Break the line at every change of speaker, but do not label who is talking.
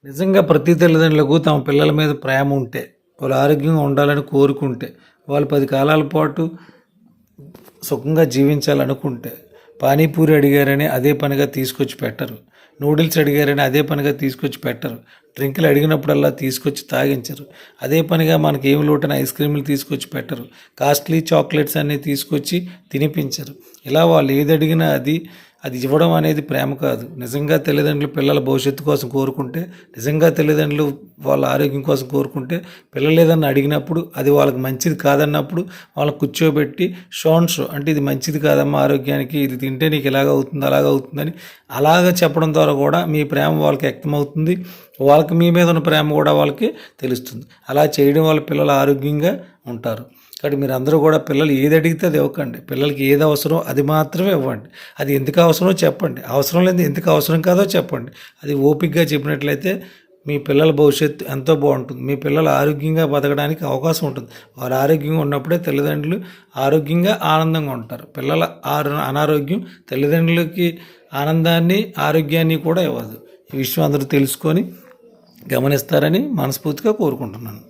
నిజంగా ప్రతి తల్లిదండ్రులకు తమ పిల్లల మీద ప్రేమ ఉంటే, వాళ్ళు ఆరోగ్యంగా ఉండాలని కోరుకుంటే, వాళ్ళు 10 కాలాల పాటు సుఖంగా జీవించాలనుకుంటే, పానీపూరి అడిగారని అదే పనిగా తీసుకొచ్చి పెట్టరు. నూడిల్స్ అడిగారని అదే పనిగా తీసుకొచ్చి పెట్టరు. డ్రింకులు అడిగినప్పుడల్లా తీసుకొచ్చి తాగించరు. అదే పనిగా మనకి ఏమి లోటని ఐస్ క్రీములు తీసుకొచ్చి పెట్టరు. కాస్ట్లీ చాక్లెట్స్ అన్నీ తీసుకొచ్చి తినిపించరు. ఇలా వాళ్ళు ఏది అడిగినా అది ఇవ్వడం అనేది ప్రేమ కాదు. నిజంగా తల్లిదండ్రులు పిల్లల భవిష్యత్తు కోసం కోరుకుంటే, నిజంగా తల్లిదండ్రులు వాళ్ళ ఆరోగ్యం కోసం కోరుకుంటే, పిల్లలు ఏదన్నా అడిగినప్పుడు అది వాళ్ళకి మంచిది కాదన్నప్పుడు వాళ్ళని కూర్చోబెట్టి షో అంటే ఇది మంచిది కాదమ్మా ఆరోగ్యానికి, ఇది తింటే నీకు ఇలాగ అవుతుంది అలాగ అవుతుందని అలాగ చెప్పడం ద్వారా కూడా మీ ప్రేమ వాళ్ళకి వ్యక్తమవుతుంది. వాళ్ళకి మీ మీద ఉన్న ప్రేమ కూడా వాళ్ళకి తెలుస్తుంది. అలా చేయడం వల్ల పిల్లలు ఆరోగ్యంగా ఉంటారు. కాబట్టి మీరు అందరూ కూడా పిల్లలు ఏది అడిగితే అది ఇవ్వకండి. పిల్లలకి ఏది అవసరం అది మాత్రమే ఇవ్వండి. అది ఎందుకు అవసరమో చెప్పండి. అవసరం లేదు ఎందుకు అవసరం కాదో చెప్పండి. అది ఓపికగా చెప్పినట్లయితే మీ పిల్లల భవిష్యత్తు ఎంతో బాగుంటుంది. మీ పిల్లలు ఆరోగ్యంగా బతకడానికి అవకాశం ఉంటుంది. వారు ఆరోగ్యంగా ఉన్నప్పుడే తల్లిదండ్రులు ఆరోగ్యంగా ఆనందంగా ఉంటారు. పిల్లల అనారోగ్యం తల్లిదండ్రులకి ఆనందాన్ని ఆరోగ్యాన్ని కూడా ఇవ్వదు. ఈ విషయం అందరూ తెలుసుకొని గమనిస్తారని మనస్ఫూర్తిగా కోరుకుంటున్నాను.